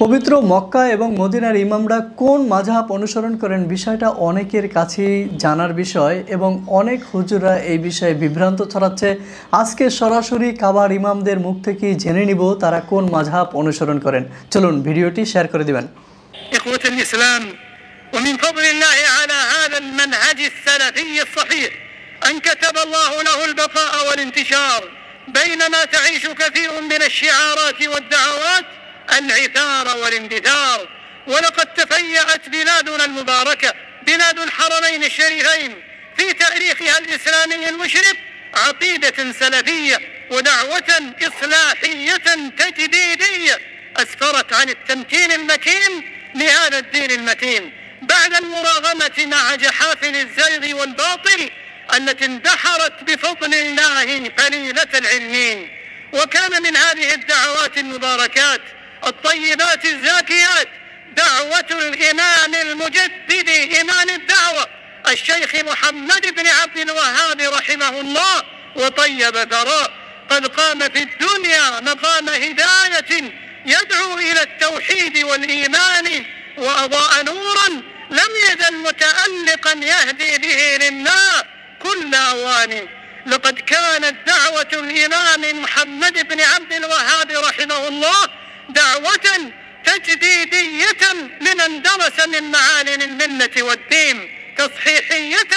পবিত্র মক্কা এবং মদিনার ইমামরা কোন মাযহাব অনুসরণ করেন বিষয়টা অনেকের কাছেই জানার বিষয় এবং অনেক হুজুররা এই বিষয়ে বিভ্রান্ত ছড়াচ্ছে। আজকে সরাসরি কাবার ইমামদের মুখ থেকে জেনে নিব তারা কোন মাযহাব অনুসরণ করেন। চলুন ভিডিওটি শেয়ার করে দিবেন। ইখওয়াতুল ইসলাম ومن فضل الله على هذا المنهج السلفي الصحيح أن كتب الله له البقاء والانتشار بينما تعيش كثير من الشعارات والدعوات العثار والاندثار. ولقد تفيأت بلادنا المباركة بلاد الحرمين الشريفين في تاريخها الإسلامي المشرق عقيدة سلفية ودعوة إصلاحية تجديدية أسفرت عن التمكين المكين لهذا الدين المتين بعد المراغمة مع جحافل الزيغ والباطل التي اندحرت بفضل الله فليلة العلمين. وكان من هذه الدعوات المباركات الطيبات الزاكيات دعوة الإمام المجدد إمام الدعوة الشيخ محمد بن عبد الوهاب رحمه الله وطيب ثراه، قد قام في الدنيا مقام هداية يدعو إلى التوحيد والإيمان وأضاء نورا لم يزل متألقا يهدي به لله كل أوان. لقد كانت دعوة الإمام محمد بن عبد الوهاب رحمه الله دعوة تجديدية لمن درس من معالم الملة والدين، تصحيحية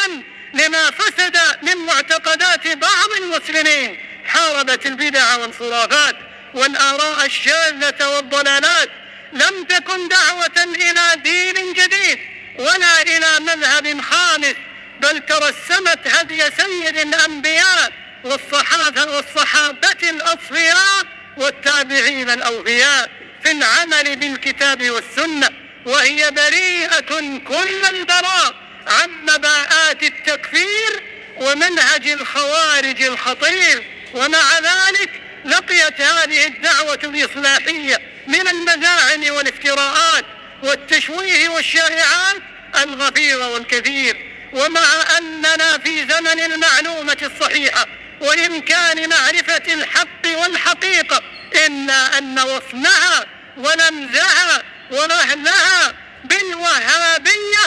لما فسد من معتقدات بعض المسلمين، حاربت البدع والخرافات والآراء الشاذة والضلالات. لم تكن دعوة إلى دين جديد ولا إلى مذهب خامس، بل ترسمت هدي سيد الأنبياء والصحابة الأصفياء والتابعين الأوفياء في العمل بالكتاب والسنة، وهي بريئة كل البراء عن مباءات التكفير ومنهج الخوارج الخطير. ومع ذلك لقيت هذه الدعوة الإصلاحية من المزاعم والافتراءات والتشويه والشائعات الغفير والكثير. ومع أننا في زمن المعلومة الصحيحة وإمكان معرفة الحق والحقيقة إلا أن وصمها ولمزها ورهنها بالوهابية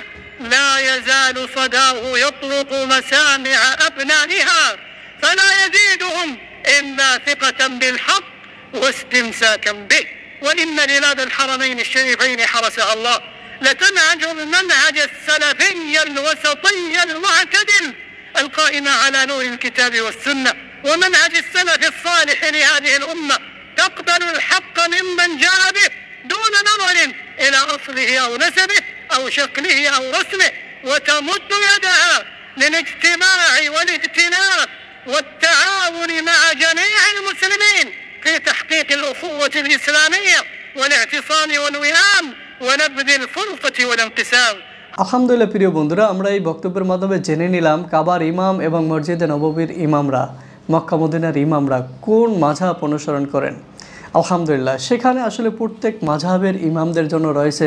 لا يزال صداه يطرق مسامع أبنائها، فلا يزيدهم إلا ثقة بالحق واستمساكا به. وإن بلاد الحرمين الشريفين حرسها الله لتنهج المنهج السلفي الوسطي المعتدل القائم على نور الكتاب والسنة ومنهج السلف الصالح لهذه الأمة، تقبل الحق ممن جاء به دون نظر إلى أصله أو نسبه أو شكله أو رسمه، وتمد يدها للاجتماع والائتلاف والتعاون مع جميع المسلمين في تحقيق الأخوة الإسلامية والاعتصام والوئام ونبذ الفرقة والانقسام. আলহামদুলিল্লাহ প্রিয় বন্ধুরা, আমরা এই বক্তব্যের মাধ্যমে জেনে নিলাম কাবার ইমাম এবং মসজিদে নববীর ইমামরা, মক্কা মদিনার ইমামরা কোন মাযহাব অনুসরণ করেন। আলহামদুলিল্লাহ, সেখানে আসলে প্রত্যেক মাযহাবের ইমামদের জন্য রয়েছে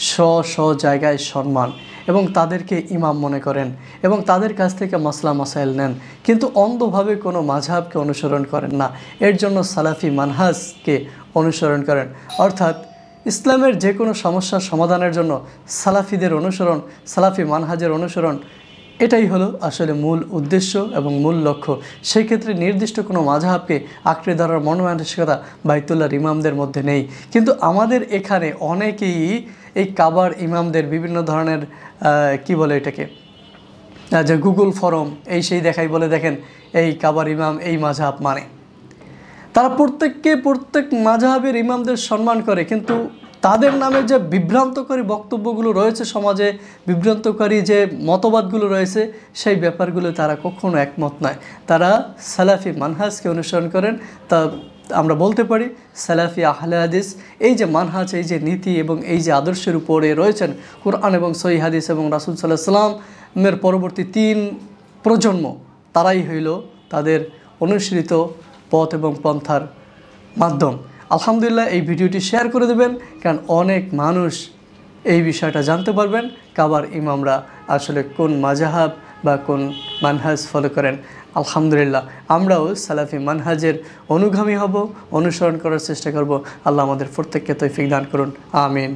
স্ব জায়গায় সম্মান এবং তাদেরকে ইমাম মনে করেন এবং তাদের কাছ থেকে মাসলা মাসাইল নেন, কিন্তু অন্ধভাবে কোনো মাযহাবকে অনুসরণ করেন না। এর জন্য সালাফি মানহাজকে অনুসরণ করেন, অর্থাৎ ইসলামের যে কোনো সমস্যার সমাধানের জন্য সালাফিদের অনুসরণ, সালাফি মানহাজের অনুসরণ, এটাই হলো আসলে মূল উদ্দেশ্য এবং মূল লক্ষ্য। সেই ক্ষেত্রে নির্দিষ্ট কোনো মাযহাবকে আঁকড়ে ধরার মন-মানসিকতা বাইতুল্লাহর ইমামদের মধ্যে নেই। কিন্তু আমাদের এখানে অনেকেই এই কাবার ইমামদের বিভিন্ন ধরনের কি বলে এটাকে, যে গুগল ফরম এই সেই দেখাই বলে দেখেন এই কাবার ইমাম এই মাযহাব মানে। তারা প্রত্যেক মাযহাবের ইমামদের সম্মান করে, কিন্তু তাদের নামে যে বিভ্রান্তকারী বক্তব্যগুলো রয়েছে সমাজে, বিভ্রান্তকারী যে মতবাদগুলো রয়েছে, সেই ব্যাপারগুলো তারা কখনো একমত নয়। তারা সালাফি মানহাজকে অনুসরণ করেন। তা আমরা বলতে পারি সালাফি আহলে হাদিস এই যে মানহাজ, এই যে নীতি এবং এই যে আদর্শের উপরে রয়েছেন কুরআন এবং সহিহ হাদিস এবং রাসূল সাল্লাল্লাহু আলাইহি ওয়াসাল্লামের পরবর্তী 3 প্রজন্ম, তারাই হইল তাদের অনুসৃত পথ এবং পন্থার মাধ্যম। আলহামদুলিল্লাহ, এই ভিডিওটি শেয়ার করে দেবেন, কারণ অনেক মানুষ এই বিষয়টা জানতে পারবেন কাবার ইমামরা আসলে কোন মাযহাব বা কোন মানহাজ ফলো করেন। আলহামদুলিল্লাহ আমরাও সালাফি মানহাজের অনুগামী হব, অনুসরণ করার চেষ্টা করব। আল্লাহ আমাদের প্রত্যেককে তৌফিক দান করুন, আমিন।